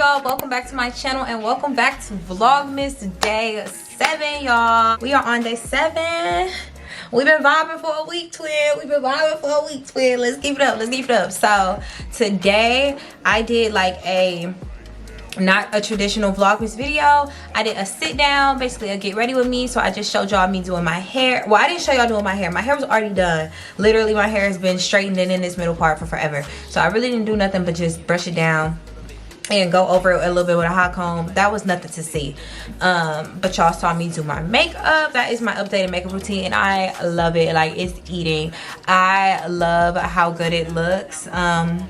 y'all? Welcome back to my channel and welcome back to Vlogmas day 7, y'all. We are on day 7. We've been vibing for a week, twin. Let's keep it up. So today I did like not a traditional Vlogmas video. I did a sit down, basically a get ready with me. So I just showed y'all me doing my hair. Well, I didn't show y'all doing my hair. My hair was already done. Literally my hair has been straightened in this middle part for forever. So I really didn't do nothing but just brush it down and go over it a little bit with a hot comb. That was nothing to see. But y'all saw me do my makeup. That is my updated makeup routine and I love it. Like, it's eating. I love how good it looks. And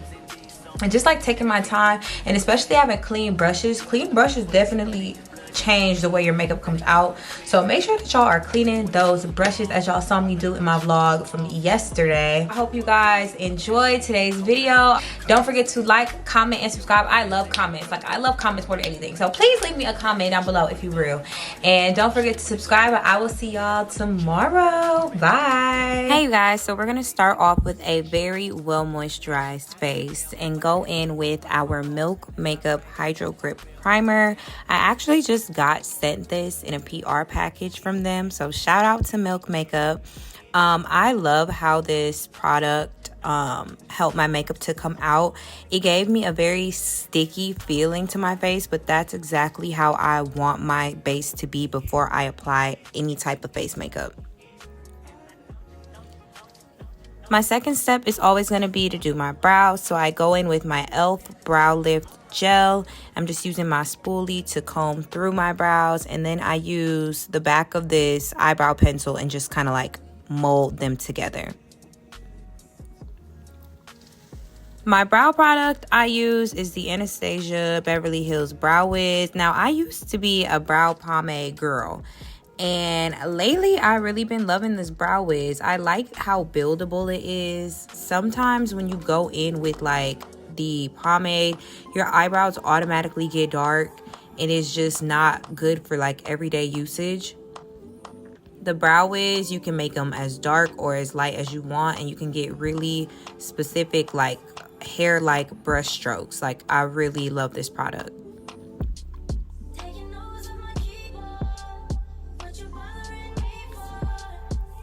just like taking my time, and especially having clean brushes definitely change the way your makeup comes out. So make sure that y'all are cleaning those brushes as y'all saw me do in my vlog from yesterday. I hope you guys enjoyed today's video. Don't forget to like, comment, and subscribe. I love comments. Like, I love comments more than anything. So please leave me a comment down below if you're real. And don't forget to subscribe. I will see y'all tomorrow. Bye. Hey you guys, so we're gonna start off with a very well moisturized face and go in with our Milk Makeup Hydro Grip Primer. I actually just got sent this in a PR package from them, so shout out to Milk Makeup. I love how this product helped my makeup to come out. It gave me a very sticky feeling to my face, but that's exactly how I want my base to be before I apply any type of face makeup. My second step is always going to be to do my brows, so I go in with my e.l.f. Brow Lift Gel. I'm just using my spoolie to comb through my brows, and then I use the back of this eyebrow pencil and just kind of like mold them together. My brow product I use is the Anastasia Beverly Hills Brow Wiz. Now, I used to be a brow pomade girl, and lately I really been loving this Brow Wiz. I like how buildable it is. Sometimes when you go in with like the pomade, your eyebrows automatically get dark and it's just not good for like everyday usage. The Brow Wiz, you can make them as dark or as light as you want, and you can get really specific like hair like brush strokes. Like, I really love this product.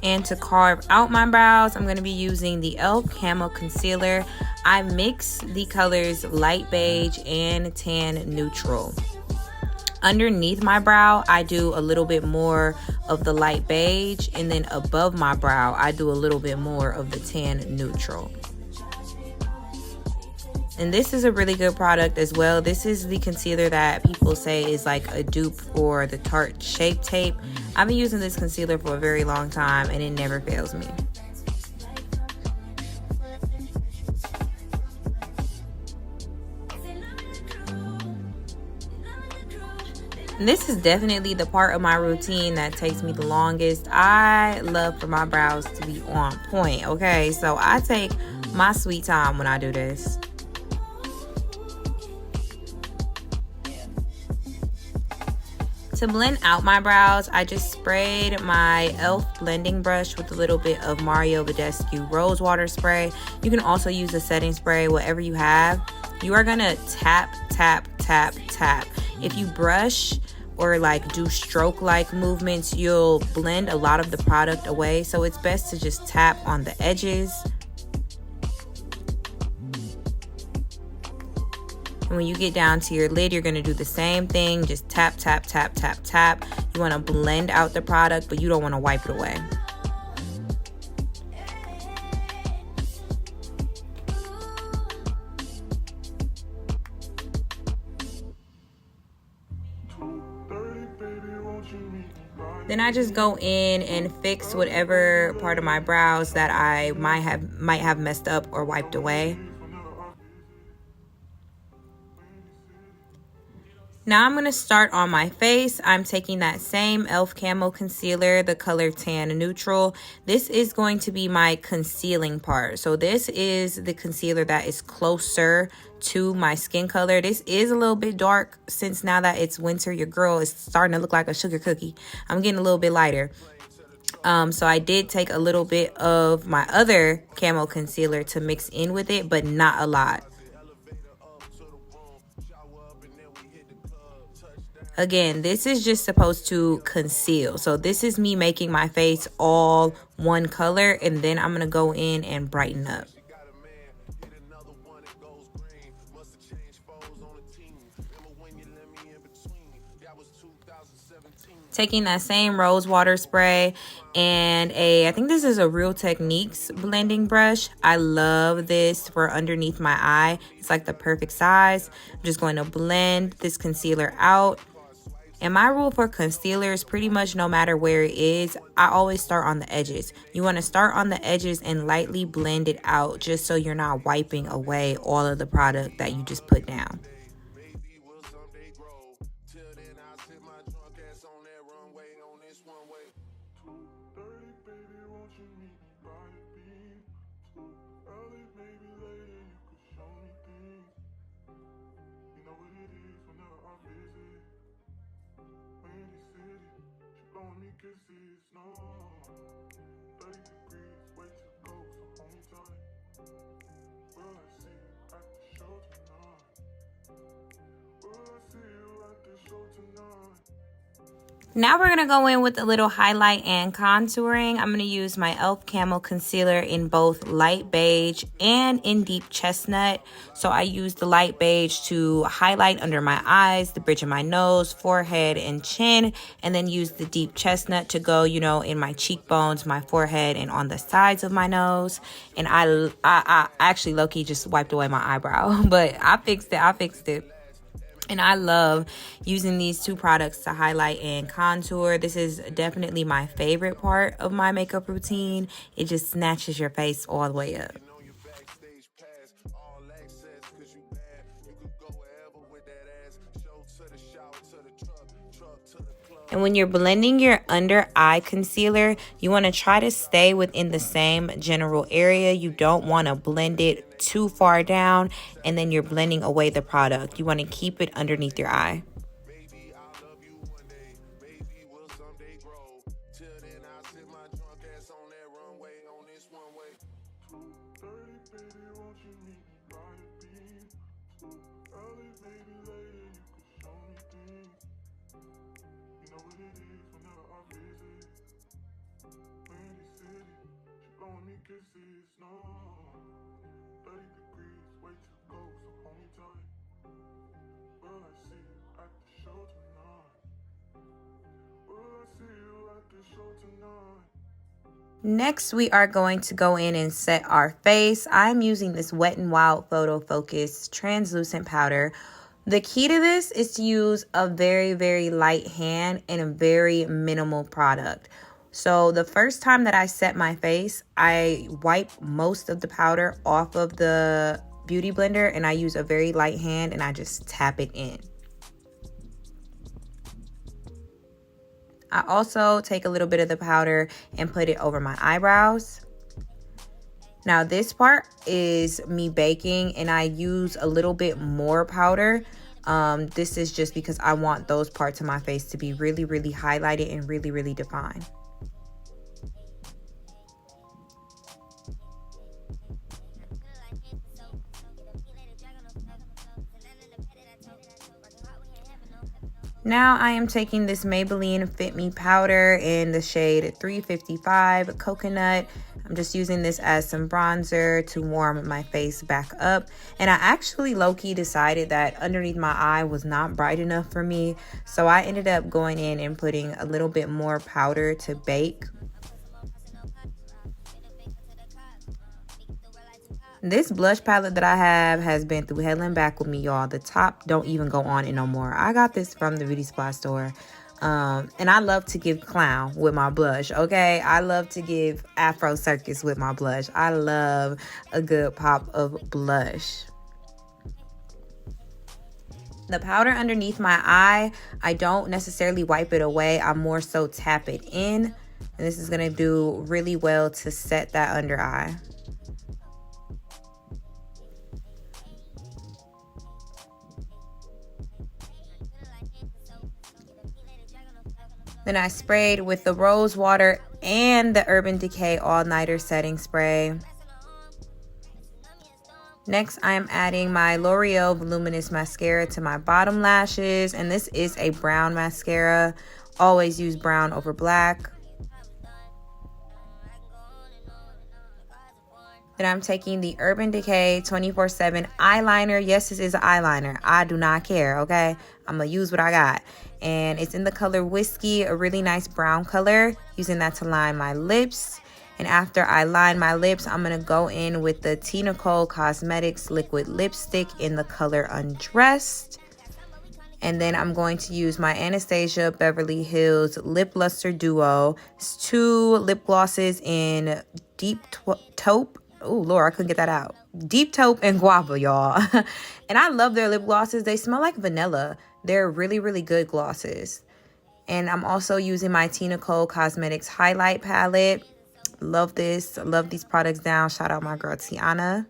And to carve out my brows, I'm going to be using the e.l.f. Camo Concealer. I mix the colors light beige and tan neutral. Underneath my brow, I do a little bit more of the light beige, and then above my brow, I do a little bit more of the tan neutral. And this is a really good product as well. This is the concealer that people say is like a dupe for the Tarte Shape Tape. I've been using this concealer for a very long time and it never fails me. And this is definitely the part of my routine that takes me the longest. I love for my brows to be on point, okay? So I take my sweet time when I do this. To blend out my brows, I just sprayed my e.l.f. blending brush with a little bit of Mario Badescu Rose Water Spray. You can also use a setting spray, whatever you have. You are gonna tap, tap, tap, tap. If you brush or like do stroke-like movements, you'll blend a lot of the product away. So it's best to just tap on the edges. And when you get down to your lid, you're going to do the same thing. Just tap, tap, tap, tap, tap. You want to blend out the product, but you don't want to wipe it away. Then I just go in and fix whatever part of my brows that I might have messed up or wiped away. Now I'm going to start on my face. I'm taking that same e.l.f. Camo Concealer, the color Tan Neutral. This is going to be my concealing part. So this is the concealer that is closer to my skin color. This is a little bit dark since now that it's winter, your girl is starting to look like a sugar cookie. I'm getting a little bit lighter. So I did take a little bit of my other camo concealer to mix in with it, but not a lot. Again, this is just supposed to conceal. So this is me making my face all one color, and then I'm going to go in and brighten up. Taking that same rose water spray and I think this is a Real Techniques blending brush. I love this for underneath my eye. It's like the perfect size. I'm just going to blend this concealer out. And my rule for concealer is pretty much no matter where it is, I always start on the edges. You want to start on the edges and lightly blend it out just so you're not wiping away all of the product that you just put down. Now we're going to go in with a little highlight and contouring. I'm going to use my e.l.f. Camo Concealer in both light beige and in deep chestnut. So I use the light beige to highlight under my eyes, the bridge of my nose, forehead, and chin. And then use the deep chestnut to go, you know, in my cheekbones, my forehead, and on the sides of my nose. And I actually low-key just wiped away my eyebrow. But I fixed it. And I love using these two products to highlight and contour. This is definitely my favorite part of my makeup routine. It just snatches your face all the way up. And when you're blending your under eye concealer, you want to try to stay within the same general area. You don't want to blend it too far down and then you're blending away the product. You want to keep it underneath your eye. Next, we are going to go in and set our face. I'm using this Wet n Wild Photo Focus translucent powder. The key to this is to use a very, very light hand and a very minimal product. So the first time that I set my face, I wipe most of the powder off of the beauty blender and I use a very light hand and I just tap it in. I also take a little bit of the powder and put it over my eyebrows. Now this part is me baking and I use a little bit more powder. This is just because I want those parts of my face to be really, really highlighted and really, really defined. Now I am taking this Maybelline Fit Me powder in the shade 355 Coconut. I'm just using this as some bronzer to warm my face back up. And I actually low-key decided that underneath my eye was not bright enough for me. So I ended up going in and putting a little bit more powder to bake. This blush palette that I have has been through hell and back with me, y'all. The top don't even go on it no more. I got this from the beauty supply store. And I love to give clown with my blush, okay? I love to give Afro Circus with my blush. I love a good pop of blush. The powder underneath my eye, I don't necessarily wipe it away. I more so tap it in. And this is going to do really well to set that under eye. Then I sprayed with the rose water and the Urban Decay All Nighter setting spray. Next, I am adding my L'Oreal Voluminous Mascara to my bottom lashes. And this is a brown mascara. Always use brown over black. Then I'm taking the Urban Decay 24/7 eyeliner. Yes, this is an eyeliner. I do not care, okay? I'm going to use what I got. And it's in the color Whiskey, a really nice brown color. Using that to line my lips. And after I line my lips, I'm going to go in with the T. Nicole Cosmetics liquid lipstick in the color Undressed. And then I'm going to use my Anastasia Beverly Hills Lip Luster Duo. It's 2 lip glosses in Deep Taupe. Oh, Lord, I couldn't get that out. Deep Taupe and Guava, y'all. And I love their lip glosses. They smell like vanilla. They're really, really good glosses. And I'm also using my T. Nicole Cosmetics Highlight Palette. Love this. Love these products down. Shout out my girl Tiana.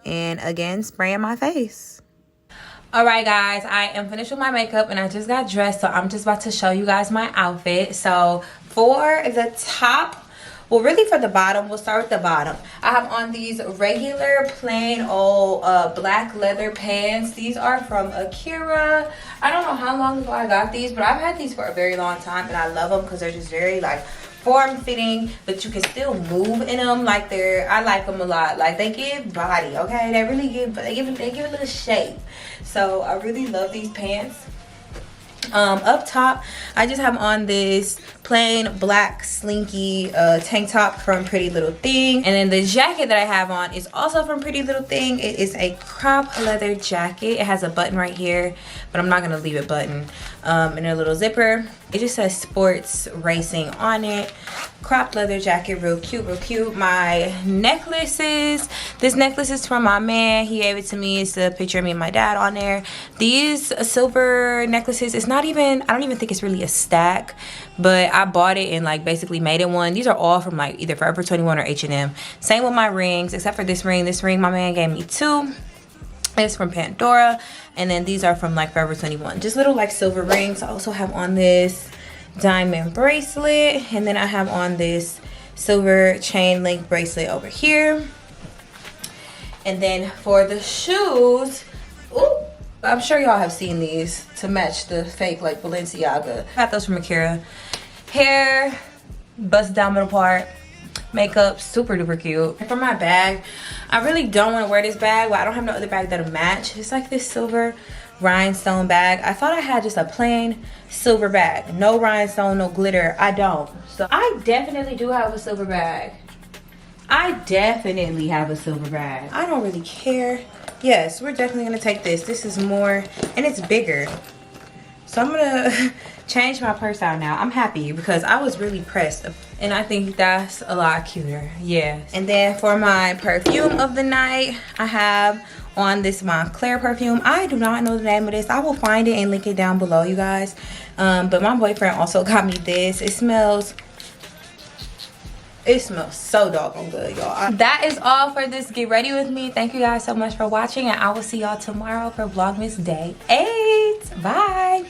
And again, spraying my face. All right, guys, I am finished with my makeup and I just got dressed, so I'm just about to show you guys my outfit. So for the top, well, really for the bottom, we'll start with the bottom. I have on these regular plain old black leather pants. These are from Akira. I don't know how long ago I got these, but I've had these for a very long time and I love them because they're just very like form-fitting, but you can still move in them. Like I like them a lot. Like they give body, okay? They really give a little shape. So I really love these pants. Up top, I just have on this plain black slinky tank top from Pretty Little Thing. And then the jacket that I have on is also from Pretty Little Thing. It is a crop leather jacket. It has a button right here, but I'm not gonna leave it button. And a little zipper. It just says sports racing on it. Crop leather jacket, real cute, real cute. My necklaces, this necklace is from my man. He gave it to me. It's a picture of me and my dad on there. These silver necklaces, it's not even, I don't even think it's really a stack, but I bought it and like basically made it one. These are all from like either Forever 21 or H&M. Same with my rings, except for this ring. This ring my man gave me 2. It's from Pandora. And then these are from like Forever 21. Just little like silver rings. I also have on this diamond bracelet. And then I have on this silver chain link bracelet over here. And then for the shoes, ooh, I'm sure y'all have seen these to match the fake like Balenciaga. I got those from Akira. Hair, bust down middle part. Makeup, super duper cute. And for my bag, I really don't want to wear this bag. Well, I don't have no other bag that'll match. It's like this silver rhinestone bag. I thought I had just a plain silver bag. No rhinestone, no glitter. I don't. So I definitely do have a silver bag. I definitely have a silver bag. I don't really care. Yes, we're definitely going to take this. This is more, and it's bigger. So I'm going to change my purse out now. I'm happy because I was really pressed. And I think that's a lot cuter. Yeah. And then for my perfume of the night, I have on this Montclair perfume. I do not know the name of this. I will find it and link it down below, you guys. But my boyfriend also got me this. It smells so doggone good, y'all. That is all for this Get Ready With Me. Thank you guys so much for watching, and I will see y'all tomorrow for Vlogmas Day 8. Bye.